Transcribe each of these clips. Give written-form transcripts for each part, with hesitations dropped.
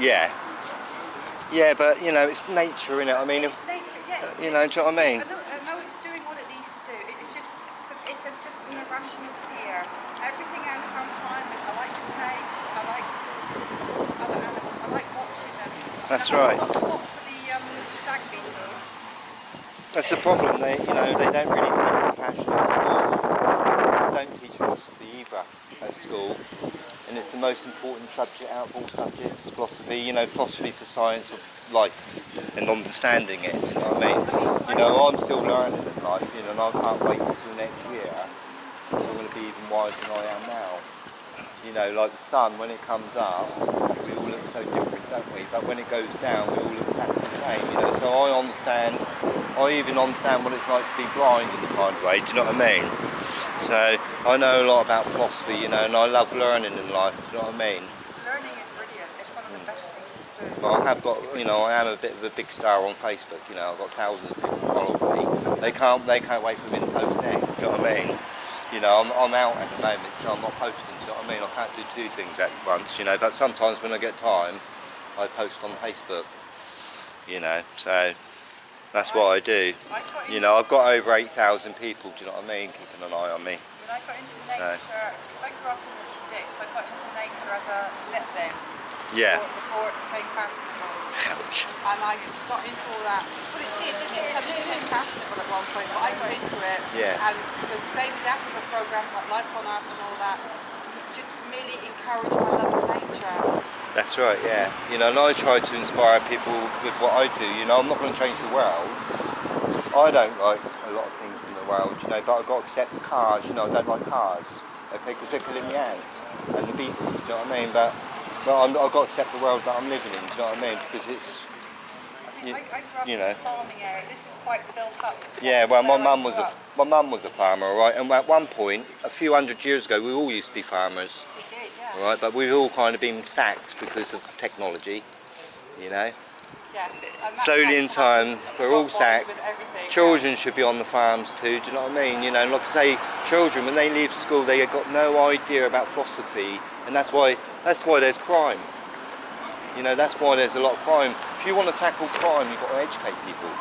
Yeah. Yeah, but you know, it's nature, innit? I mean, if, It's nature, yeah. you know, do you know what I mean? I know it's doing what it needs to do. It's just an irrational fear. Everything else I'm fine with. I like snakes. I like other animals. I like watching them. I mean, That's I've right. got a soft spot for the stag beetle. That's the problem. They don't really teach compassion at school. They don't teach philosophy either at school. And it's the most important subject out of all subjects, philosophy. You know, philosophy is the science of life and understanding it, you know what I mean? You know, I'm still learning in life, you know, and I can't wait until next year. I'm going to be even wiser than I am now. You know, like the sun, when it comes up, we all look so different, don't we? But when it goes down, we all look exactly the same, you know. So I even understand what it's like to be blind in a kind of way, do you know what I mean? So I know a lot about philosophy, you know, and I love learning in life, do you know what I mean? Learning is brilliant. It's one of the best things to do. But I have got, you know, I am a bit of a big star on Facebook, you know, I've got thousands of people follow me. They can't wait for me to post next, do you know what I mean? You know, I'm out at the moment, so I'm not posting, do you know what I mean? I can't do two things at once, you know, but sometimes when I get time, I post on Facebook, you know, so that's what I do. You know, I've got over 8,000 people, do you know what I mean, keeping an eye on me. When I got into nature, I grew up in the sticks, I got into nature as a lip then. Yeah. Before it became fashionable. Ouch. And I got into all that. But it didn't become fashionable at one point, but I got into it. Yeah. And the David Attenborough programs like Life on Earth and all that just really encouraged my love of nature. That's right, yeah. You know, and I try to inspire people with what I do. You know, I'm not going to change the world. I don't like a lot of things in the world, you know, but I've got to accept the cars. You know, I don't like cars, okay, because they're killing the ants and the beetles, do you know what I mean? But I've got to accept the world that I'm living in, do you know what I mean? Because it's, I grew up you in know. a farming area. This is quite built up. Yeah, well, my mum was a farmer, all right, and at one point, a few hundred years ago, we all used to be farmers, We did, yeah. all right, but we've all kind of been sacked because of technology, you know. Yeah. Slowly in time, we're all sacked. Children Yeah. should be on the farms too, do you know what I mean? You know, and like I say, children, when they leave school, they have got no idea about philosophy, and that's why there's crime. You know, that's why there's a lot of crime. If you want to tackle crime, you've got to educate people.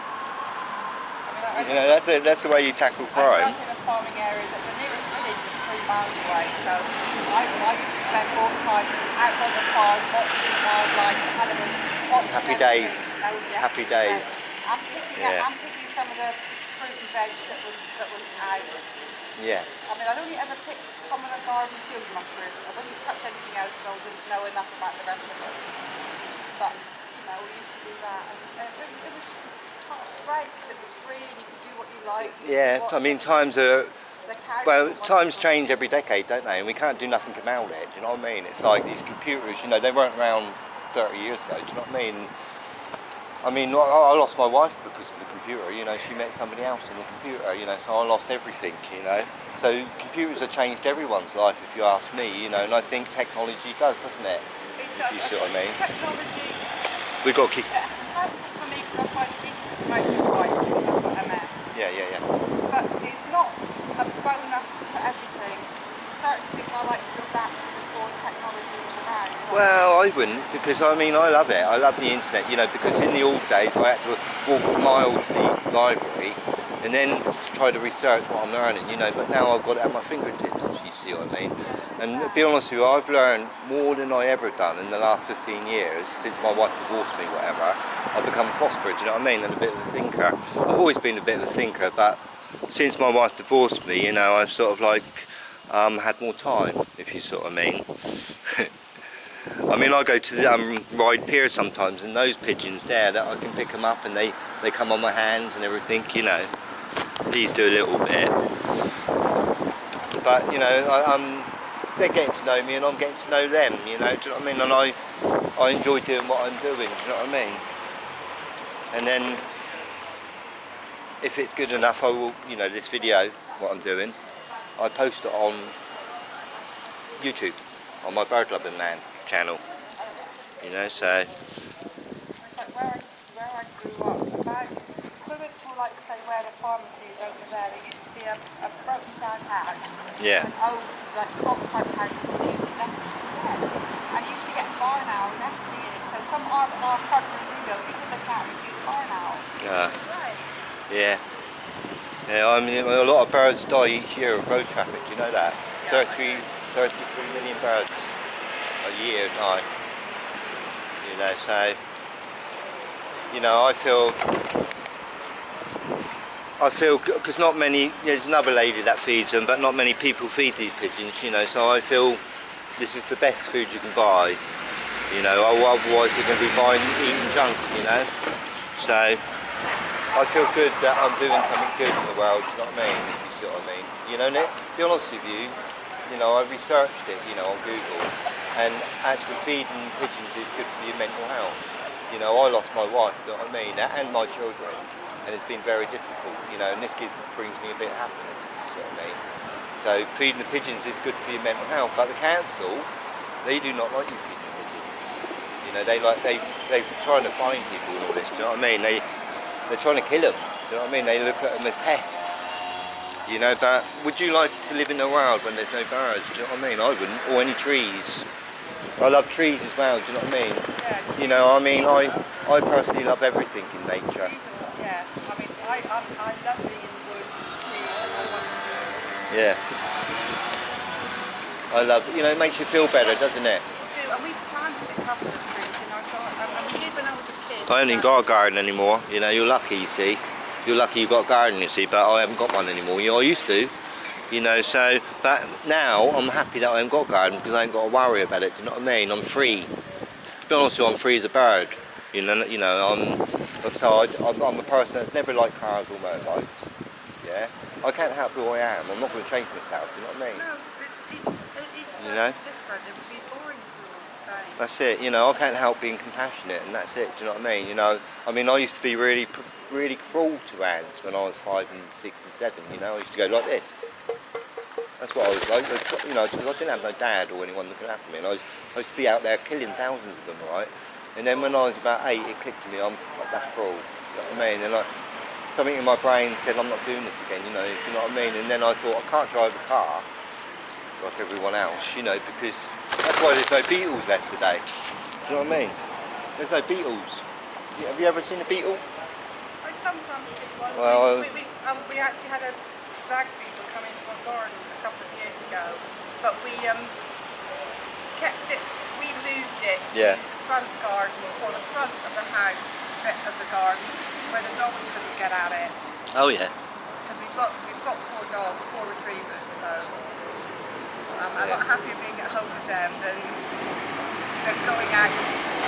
You know, that's the way you tackle crime. I grew up in a farming area that the nearest village is 3 miles away, so I used to spend more time out on the farm watching wildlife, animals, watching Happy everything. days. Oh, yeah. Happy days. Yeah. I'm picking some of the fruit and veg that was out. Yeah. I mean, I'd only ever picked common and garden field mushrooms. I've only touched anything else because I didn't know enough about the rest of it. But, you know, we used to do that. And it was great. It was free and you could do what you liked. Yeah, I mean, times change every decade, don't they? And we can't do nothing about it, do you know what I mean? It's like these computers, you know, they weren't around 30 years ago, do you know what I mean? I mean, I lost my wife because of the computer, you know, she met somebody else on the computer, you know, so I lost everything, you know. So computers have changed everyone's life, if you ask me, you know, and I think technology does, doesn't it? If you see what I mean. Technology. We've got to keep... For me, because I find it easy to make it right because I've got MS. Yeah. But it's not a bonus for everything. Certain things I like to go back to before technology was around. Well, I wouldn't, because I mean, I love it. I love the internet, you know, because in the old days I had to walk a mile to the library and then try to research what I'm learning, you know, but now I've got it at my fingertips, if you see what I mean. And to be honest with you, I've learned more than I ever done in the last 15 years, since my wife divorced me, whatever. I've become a philosopher, do you know what I mean, and a bit of a thinker. I've always been a bit of a thinker, but since my wife divorced me, you know, I've sort of like had more time, if you sort of mean. I mean, I go to the Ryde Pier sometimes, and those pigeons there, that I can pick them up and they come on my hands and everything, you know. These do a little bit. But, you know, they're getting to know me and I'm getting to know them, you know, do you know what I mean? And I enjoy doing what I'm doing, do you know what I mean? And then, if it's good enough, I will, you know, this video, what I'm doing, I post it on YouTube, on my Bird Loving Man channel, you know, so. It's like where I grew up, about equivalent to, like, say, where the pharmacy is over there used to be a broken down house. Yeah. An old, like, clock type house with nesting there. And you used to get barn owl nesting in it, so our partner window because they can't see the car now. Right. Yeah. Yeah, I mean, a lot of birds die each year of road traffic, do you know that? Yeah, 33 million birds a year die. You know, so, you know, I feel, because not many, there's another lady that feeds them, but not many people feed these pigeons, you know, so I feel this is the best food you can buy, you know, otherwise you're going to be eating junk, you know, so I feel good that I'm doing something good in the world, do you know what I mean, if you see what I mean, you know, Nick, to be honest with you, know, I researched it, you know, on Google, and actually feeding pigeons is good for your mental health. You know, I lost my wife, do you know what I mean, and my children, and it's been very difficult, you know, and this brings me a bit of happiness, if you see what I mean. So feeding the pigeons is good for your mental health, but the council, they do not like you feeding the pigeons. You know, they're trying to find people and all this, do you know what I mean? They're trying to kill them, do you know what I mean? They look at them as pests. You know, but would you like to live in a world when there's no birds? Do you know what I mean? I wouldn't, or any trees. I love trees as well, do you know what I mean? Yeah. You know, I mean, I personally love everything in nature. Yeah, I mean, I love being in the woods, trees, and I want to. Yeah. I love, you know, it makes you feel better, doesn't it? We do, and we've planted a couple of trees in our garden. I mean, when I was a kid. I haven't even got a garden anymore, you know, you're lucky, you see. You're lucky you've got a garden, you see, but I haven't got one anymore. You know, I used to, you know, so, but now I'm happy that I haven't got a garden because I ain't got to worry about it, do you know what I mean? I'm free. To be honest with you, I'm free as a bird. You know, I'm a person that's never liked cars or motorbikes. Yeah? I can't help who I am. I'm not going to change myself, do you know what I mean? No, it's you know? different. It would be boring to say. That's it, you know, I can't help being compassionate, and that's it, do you know what I mean? You know, I mean, I used to be really cruel to ants when I was 5 and 6 and 7, you know, I used to go like this. That's what I was like, you know, because I didn't have no dad or anyone looking after me, and I used to be out there killing thousands of them, right? And then when I was about 8, it clicked to me, that's cruel, you know what I mean? And something in my brain said, I'm not doing this again, you know what I mean? And then I thought, I can't drive a car like everyone else, you know, because that's why there's no beetles left today. Do you know what I mean? There's no beetles. Have you ever seen a beetle? I sometimes see one. Well, we actually had a stag beetle come into our garden a couple of years ago, but we kept it. We moved it to the front garden or the front of the house bit of the garden where the dogs couldn't get at it. Oh yeah. Because we've got 4 dogs, 4 retrievers, so. I'm a lot happier being at home with them than going out.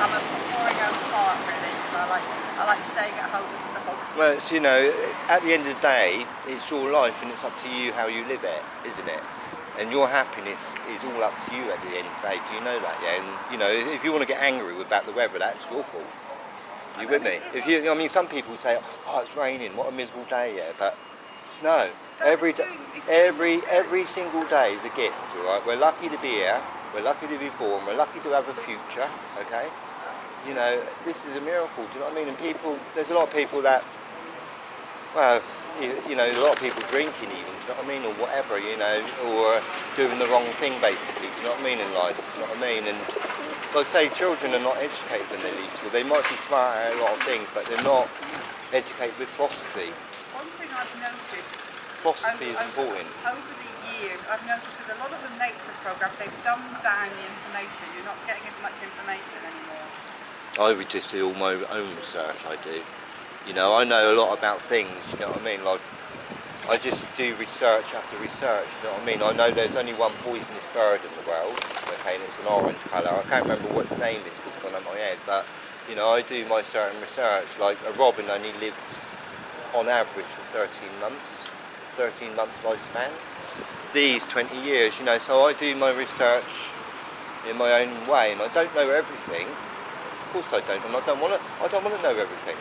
I'm a pouring out apart really. I like staying at home with the dogs. Well, it's, you know, at the end of the day, it's your life and it's up to you how you live it, isn't it? And your happiness is all up to you at the end of the day. Do you know that? Yeah. And you know, if you want to get angry about the weather, that's your fault. You with me? I mean, some people say, "Oh, it's raining. What a miserable day." Yeah, but no. Every single day is a gift, all right? We're lucky to be here. We're lucky to be born. We're lucky to have a future. Okay. You know, this is a miracle. Do you know what I mean? And there's a lot of people that, well, you know, a lot of people drinking even, do you know what I mean, or whatever, you know, or doing the wrong thing basically, do you know what I mean, in life, do you know what I mean? And I'd say children are not educated when they leave school. They might be smart at a lot of things, but they're not educated with philosophy. One thing I've noticed, philosophy is important. Over the years, I've noticed that a lot of the nature programs, they've dumbed down the information. You're not getting as much information anymore. I would just do all my own research, I do. You know, I know a lot about things, you know what I mean? Like, I just do research after research, you know what I mean? I know there's only one poisonous bird in the world, okay, and it's an orange colour. I can't remember what its name is because it's gone out my head, but, you know, I do my certain research. Like, a robin only lives, on average, for 13 months. 13 months lifespan. These 20 years, you know, so I do my research in my own way, and I don't know everything. Of course I don't, and I don't want to know everything.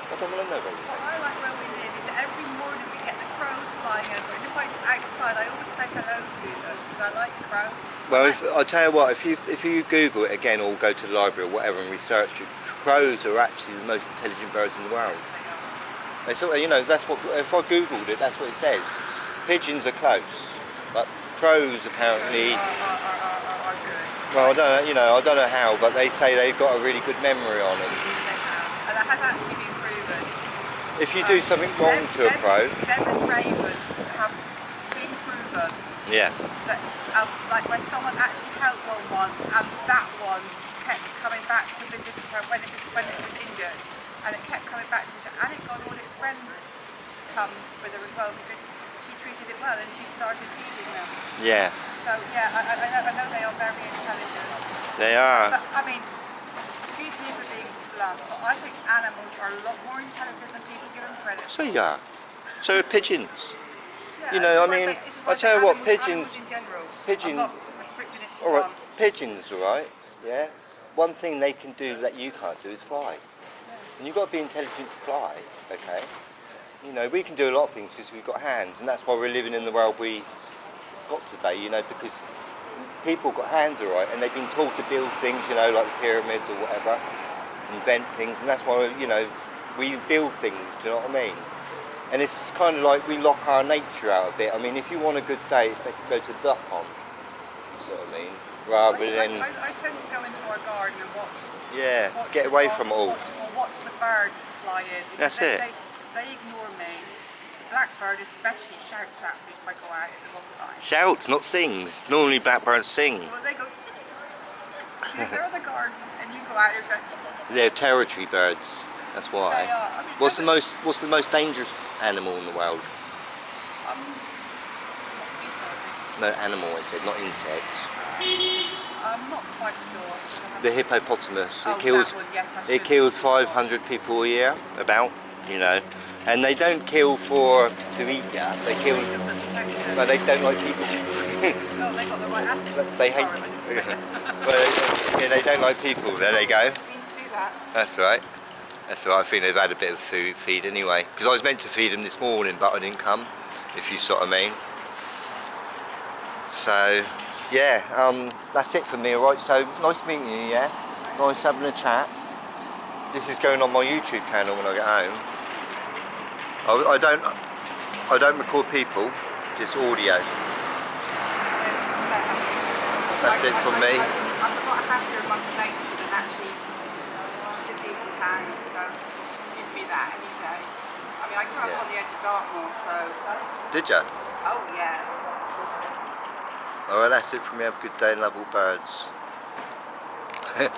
I don't want to know everything. What I like where we live is that every morning we get the crows flying over, and if I'm outside, I always say hello to them because I like crows. Well, I'll tell you what, if you Google it again or go to the library or whatever and research it, crows are actually the most intelligent birds in the world. You know, that's what, if I Googled it, that's what it says. Pigeons are close, but crows apparently are good. Well, I don't know, you know, I don't know how, but they say they've got a really good memory on them. They have, and that has actually been proven. If you do something wrong to a crow, them and ravens have been proven yeah, that, like when someone actually helped one once, and that one kept coming back to visit her when it was injured, and it kept coming back to visit, and it got all its friends to come with her as well because she treated it well and she started feeding them. yeah, So yeah, I know they are very intelligent. they are. But I mean, excuse me for being blunt, but I think animals are a lot more intelligent than people give them credit So for. yeah, so are pigeons. Yeah, You know, I it's why mean, say- it's I why tell you say what, animals in general. pigeon, I'm not restricting it to all right, one. pigeons, all right, yeah. One thing they can do that you can't do is fly, Yeah. and you've got to be intelligent to fly, okay? You know, we can do a lot of things because we've got hands, and that's why we're living in the world we got today. You know, because people got hands, all right, and they've been taught to build things, you know, like the pyramids or whatever, invent things, and that's why, you know, we build things. Do you know what I mean? And it's kind of like we lock our nature out a bit. I mean, if you want a good day, it's best to go to the duck pond. You know what I mean? Rather than, I tend to go into our garden and watch. yeah, Watch get the away dogs, from it all. watch the birds fly in. Because That's it. They ignore me. The blackbird especially shouts at me if I go out at the wrong time. Shouts, not sings. Normally blackbirds sing. Well, they go. If they're in the garden and you go out, there's a. They're territory birds. That's why. They are. I mean, What's the most dangerous animal in the world? Mosquito, I think. No, animal, I said, not insects. I'm not quite sure. The hippopotamus. Oh, It kills. that one, yes, I It should. kills 500 people a year. About, you know, and they don't kill to eat ya. They kill. But they don't like people. No, they got the right attitude. They hate. Sorry, I didn't say that. Well, yeah, they don't like people. There they go. Mean to do that. That's right. That's right. I think they've had a bit of feed anyway. Because I was meant to feed them this morning, but I didn't come. If you sort of mean. So, yeah, that's it for me. All right. So nice meeting you. Yeah. Nice having a chat. This is going on my YouTube channel when I get home. I don't record people, just audio. That's it from me. I've got a happier amongst nature than actually cities and towns, so give me that any day. I mean, I grew up on the edge of Dartmoor, so. Did ya? Oh yeah. Alright, that's it from me. Have a good day and love all birds.